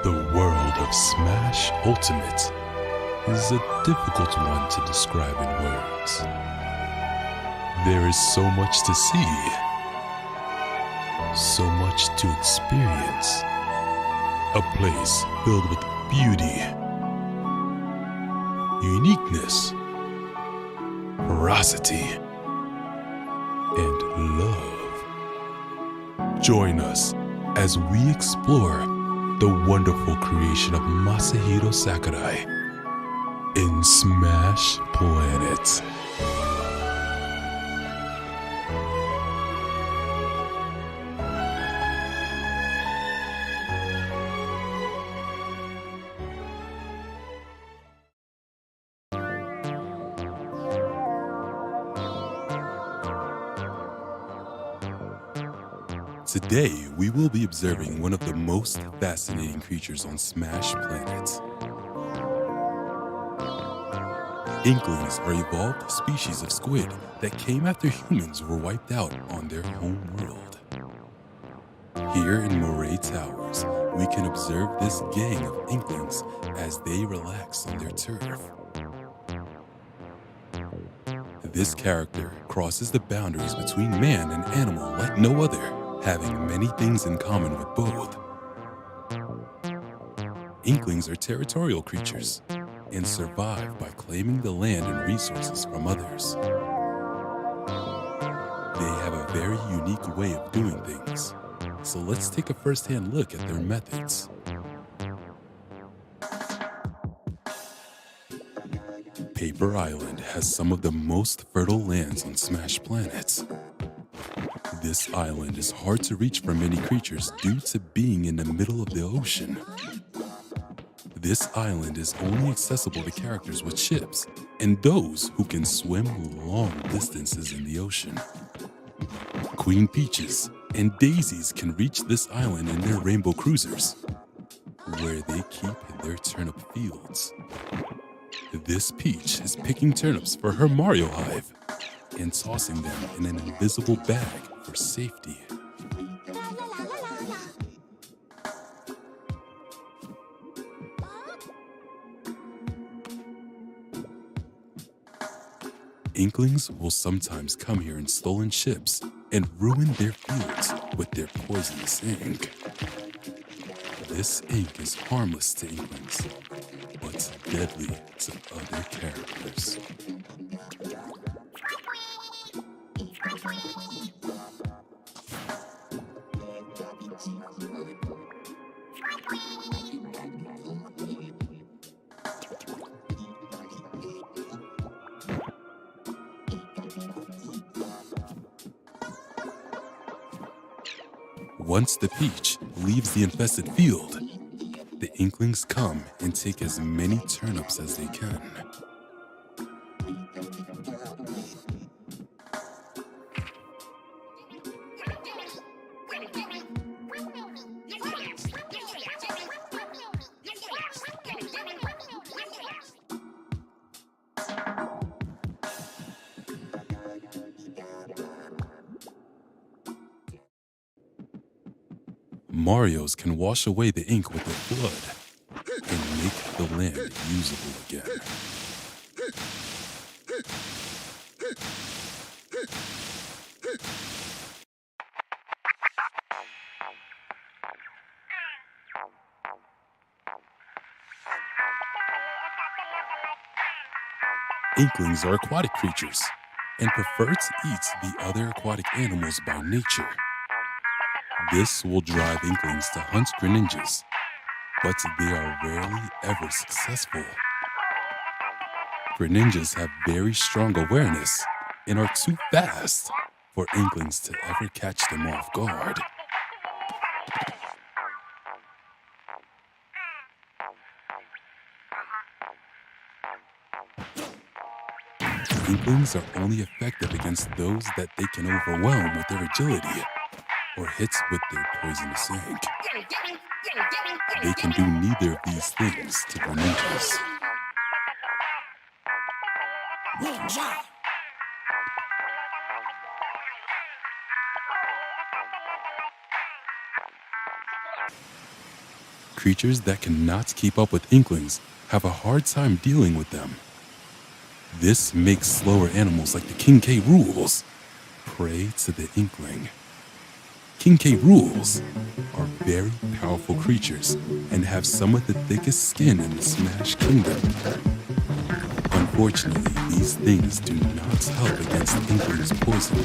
The world of Smash Ultimate is a difficult one to describe in words. There is so much to see, so much to experience. A place filled with beauty, uniqueness, ferocity, and love. Join us as we explore the wonderful creation of Masahiro Sakurai in Smash Planet. Today, we will be observing one of the most fascinating creatures on Smash Planet. Inklings are evolved species of squid that came after humans were wiped out on their home world. Here in Moray Towers, we can observe this gang of Inklings as they relax on their turf. This character crosses the boundaries between man and animal like no other, having many things in common with both. Inklings are territorial creatures and survive by claiming the land and resources from others. They have a very unique way of doing things, so let's take a first-hand look at their methods. Paper Island has some of the most fertile lands on Smash Planet. This island is hard to reach for many creatures due to being in the middle of the ocean. This island is only accessible to characters with ships and those who can swim long distances in the ocean. Queen Peaches and Daisies can reach this island in their rainbow cruisers, where they keep their turnip fields. This Peach is picking turnips for her Mario Hive and tossing them in an invisible bag for safety. Inklings will sometimes come here in stolen ships and ruin their fields with their poisonous ink. This ink is harmless to Inklings, but deadly to other characters. Once the Peach leaves the infested field, the Inklings come and take as many turnips as they can. Marios can wash away the ink with their blood and make the land usable again. Inklings are aquatic creatures and prefer to eat the other aquatic animals by nature. This will drive Inklings to hunt Greninjas, but they are rarely ever successful. Greninjas have very strong awareness and are too fast for Inklings to ever catch them off guard. Inklings are only effective against those that they can overwhelm with their agility or hits with their poisonous ink. They can do neither of these things to Greninjas. creatures that cannot keep up with Inklings have a hard time dealing with them. This makes slower animals like the King K. Rules prey to the Inkling. King K. Rules are very powerful creatures and have some of the thickest skin in the Smash Kingdom. Unfortunately, these things do not help against Inkling's poison.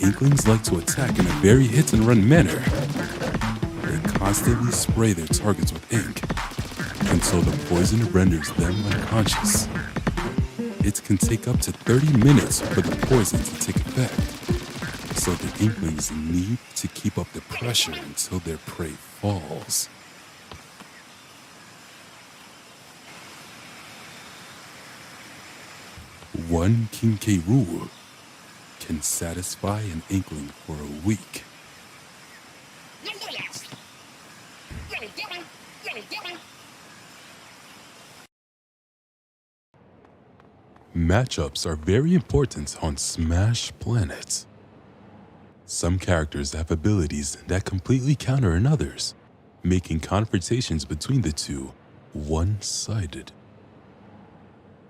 Inklings like to attack in a very hit-and-run manner. They constantly spray their targets with ink until the poison renders them unconscious. It can take up to 30 minutes for the poison to take effect, so the Inklings need to keep up the pressure until their prey falls. One King K. Rule can satisfy an Inkling for a week. Matchups are very important on Smash Planets. Some characters have abilities that completely counter others, making confrontations between the two one-sided.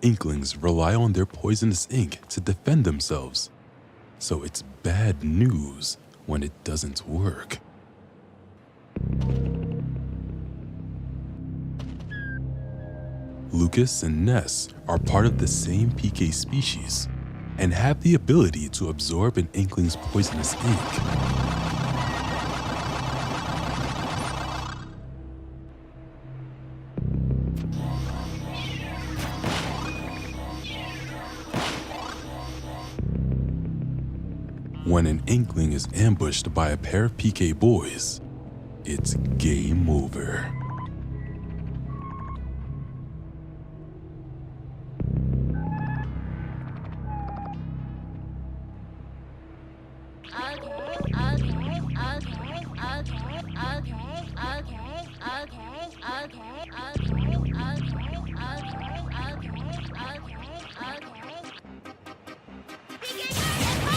Inklings rely on their poisonous ink to defend themselves, so it's bad news when it doesn't work. Lucas and Ness are part of the same PK species and have the ability to absorb an Inkling's poisonous ink. When an Inkling is ambushed by a pair of PK boys, it's game over.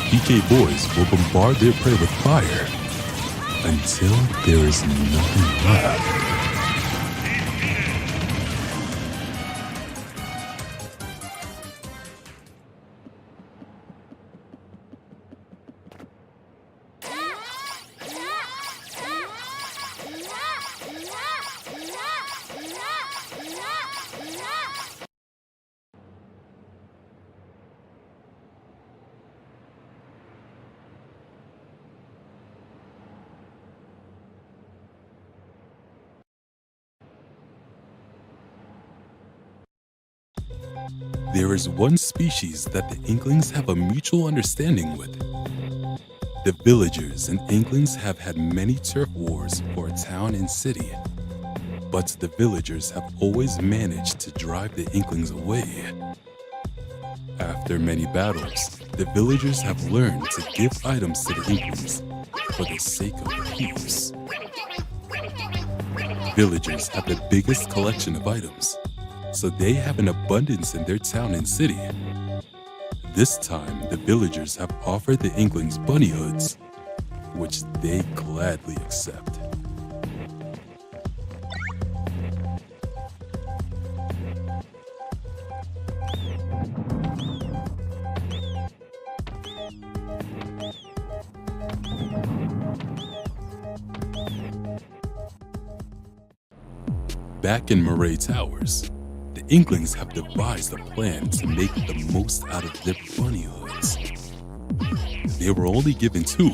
PK boys will bombard their prey with fire until there is nothing left. There is one species that the Inklings have a mutual understanding with. The villagers and Inklings have had many turf wars for a town and city, but the villagers have always managed to drive the Inklings away. After many battles, the villagers have learned to give items to the Inklings for the sake of peace. Villagers have the biggest collection of items, so they have an abundance in their town and city. This time, the villagers have offered the Inklings bunny hoods, which they gladly accept. Back in Murray Towers, the Inklings have devised a plan to make the most out of their bunny hoods. They were only given 2,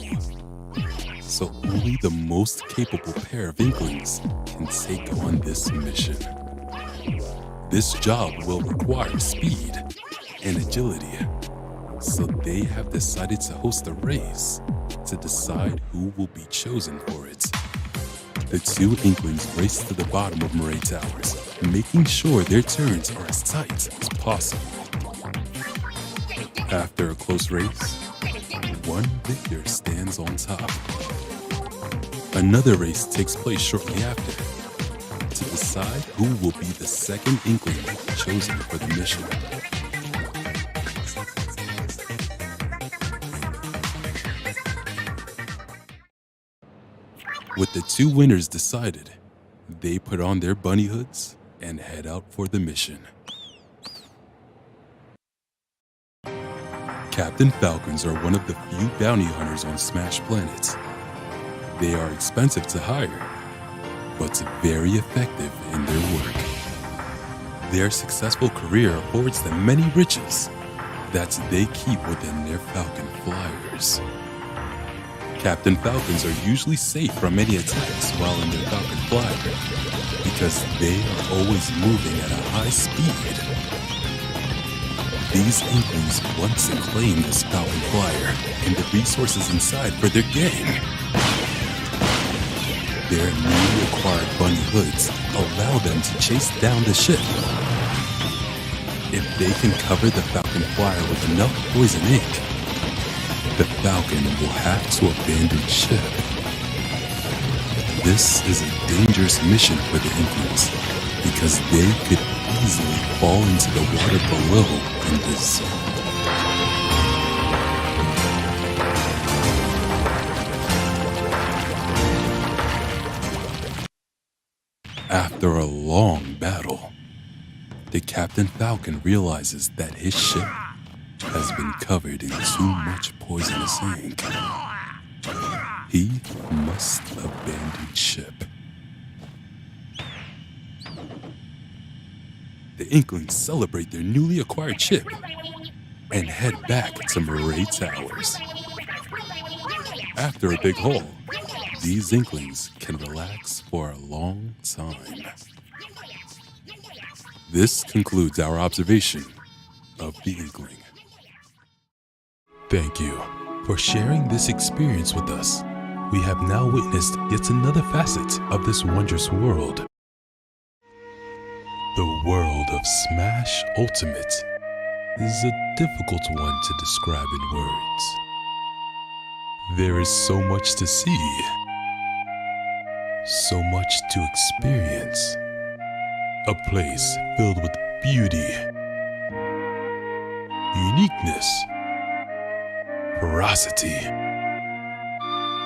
so only the most capable pair of Inklings can take on this mission. This job will require speed and agility, so they have decided to host a race to decide who will be chosen for it. The 2 Inklings race to the bottom of Murray Towers, making sure their turns are as tight as possible. After a close race, one victor stands on top. Another race takes place shortly after to decide who will be the second Inkling chosen for the mission. With the 2 winners decided, They put on their bunny hoods and head out for the mission. Captain Falcons are one of the few bounty hunters on Smash planets. They are expensive to hire, but very effective in their work. Their successful career affords them many riches that they keep within their Falcon flyers. Captain Falcons are usually safe from any attacks while in their Falcon flyer because they are always moving at a high speed. These Inklings once claimed this Falcon flyer and the resources inside for their gang. Their newly acquired bunny hoods allow them to chase down the ship. If they can cover the Falcon flyer with enough poison ink, the Falcon will have to abandon ship. This is a dangerous mission for the Inklings because they could easily fall into the water below and dissolve. After a long battle, the Captain Falcon realizes that his ship has been covered in too much poisonous ink. He must abandon ship. The Inklings celebrate their newly acquired ship and head back to Murray Towers. After a big haul, these Inklings can relax for a long time. This concludes our observation of the Inkling. Thank you for sharing this experience with us. We have now witnessed yet another facet of this wondrous world. The world of Smash Ultimate is a difficult one to describe in words. There is so much to see, so much to experience. A place filled with beauty, uniqueness, ferocity,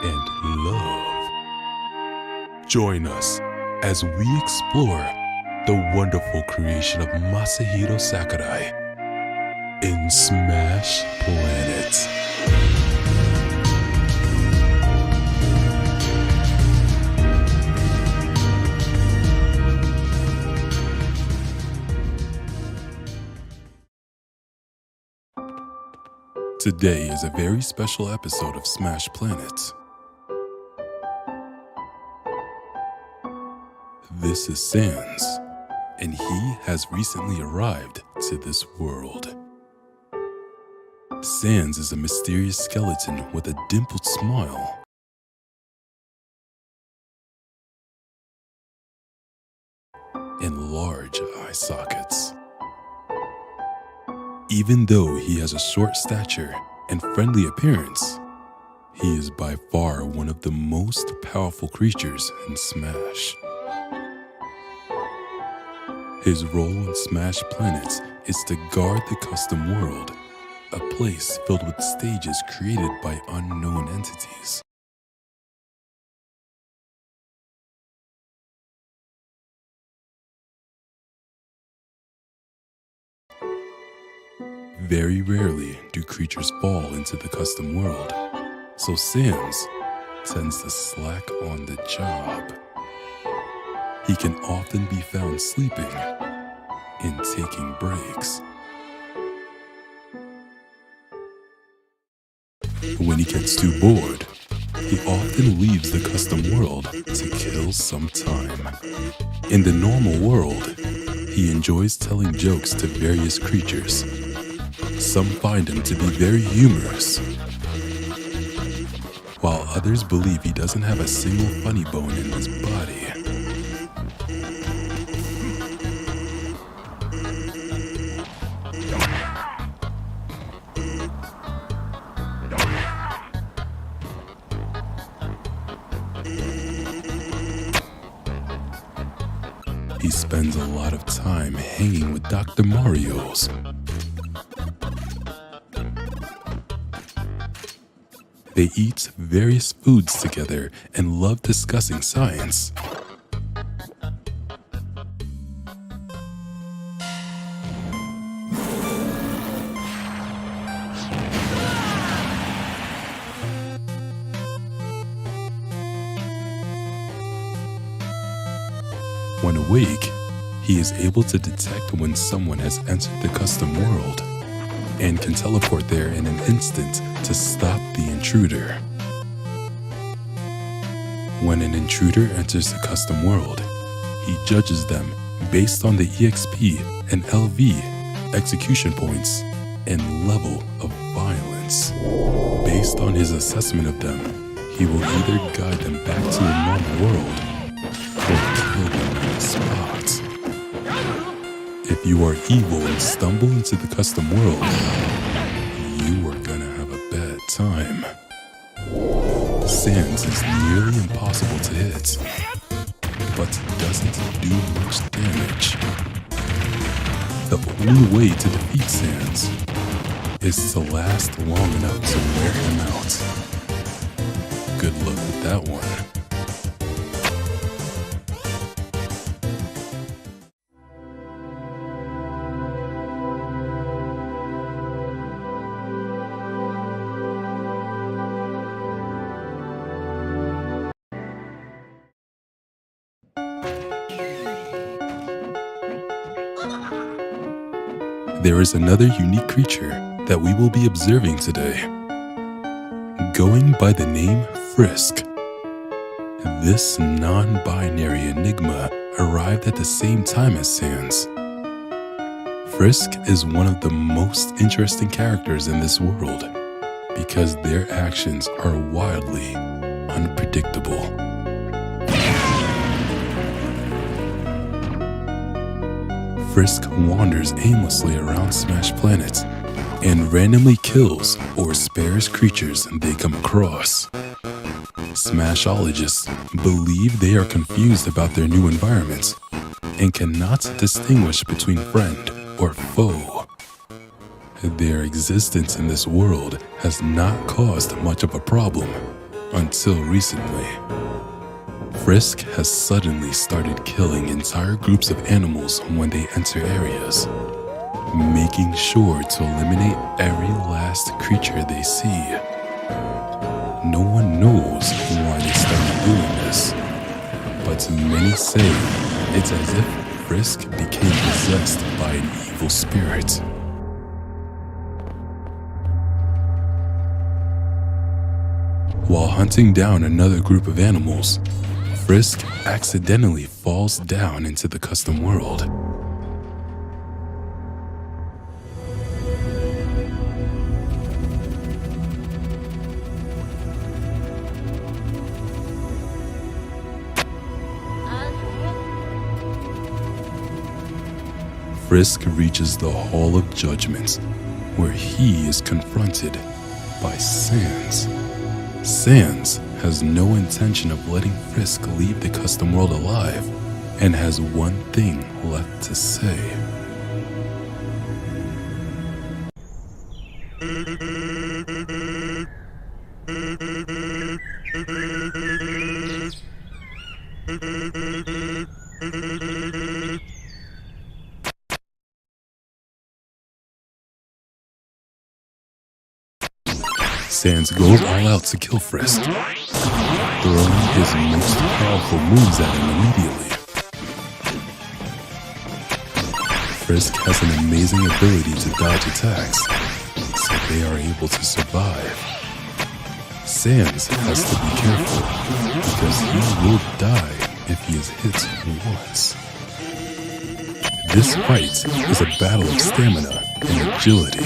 and love. Join us as we explore the wonderful creation of Masahiro Sakurai in Smash Planet. Today is a very special episode of Smash Planet. This is Sans, and he has recently arrived to this world. Sans is a mysterious skeleton with a dimpled smile. And large eye sockets. Even though he has a short stature and friendly appearance, he is by far one of the most powerful creatures in Smash. His role in Smash Planets is to guard the custom world, a place filled with stages created by unknown entities. Very rarely do creatures fall into the custom world, so Sans tends to slack on the job. He can often be found sleeping and taking breaks. When he gets too bored, he often leaves the custom world to kill some time. In the normal world, he enjoys telling jokes to various creatures. Some find him to be very humorous, while others believe he doesn't have a single funny bone in his body. He spends a lot of time hanging with Dr. Mario's. They eat various foods together and love discussing science. When awake, he is able to detect when someone has entered the custom world and can teleport there in an instant to stop the intruder. When an intruder enters the custom world, he judges them based on the EXP and LV execution points and level of violence. Based on his assessment of them, he will either guide them back to a normal world or kill them on the spot. If you are evil and stumble into the custom world, you are gonna have a bad time. Sans is nearly impossible to hit, but doesn't do much damage. The only way to defeat Sans is to last long enough to wear him out. Good luck with that one. There is another unique creature that we will be observing today, going by the name Frisk. This non-binary enigma arrived at the same time as Sans. Frisk is one of the most interesting characters in this world because their actions are wildly unpredictable. Frisk wanders aimlessly around Smash Planet and randomly kills or spares creatures they come across. Smashologists believe they are confused about their new environment and cannot distinguish between friend or foe. Their existence in this world has not caused much of a problem until recently. Frisk has suddenly started killing entire groups of animals when they enter areas, making sure to eliminate every last creature they see. No one knows why they started doing this, but many say it's as if Frisk became possessed by an evil spirit. While hunting down another group of animals, Frisk accidentally falls down into the custom world. Frisk reaches the Hall of Judgment, where he is confronted by Sans. Sans has no intention of letting Frisk leave the custom world alive and has one thing left to say. Sans goes all out to kill Frisk, throwing his most powerful moves at him immediately. Frisk has an amazing ability to dodge attacks, so they are able to survive. Sans has to be careful, because he will die if he is hit once. This fight is a battle of stamina and agility.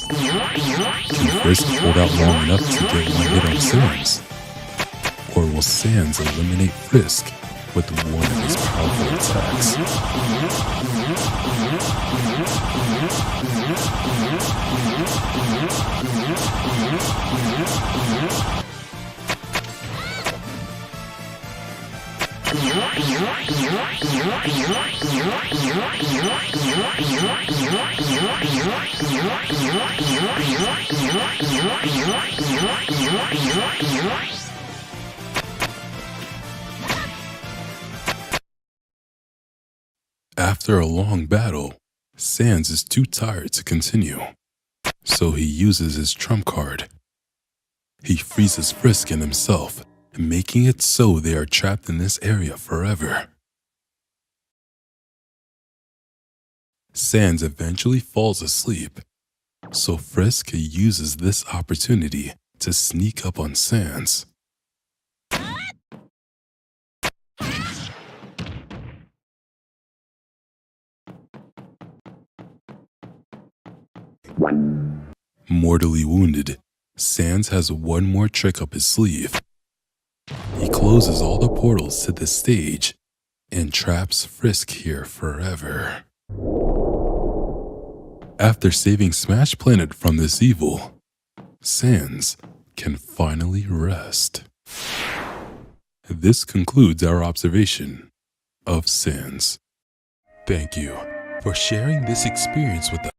Can Frisk hold out long enough to get one hit on Sans? Or will Sans eliminate Frisk with one of his powerful attacks? After a long battle, Sans is too tired to continue, so he uses his trump card. He freezes Frisk and himself, making it so they are trapped in this area forever. Sans eventually falls asleep, so Frisk uses this opportunity to sneak up on Sans. Mortally wounded, Sans has one more trick up his sleeve. He closes all the portals to the stage and traps Frisk here forever. After saving Smash Planet from this evil, Sans can finally rest. This concludes our observation of Sans. Thank you for sharing this experience with us.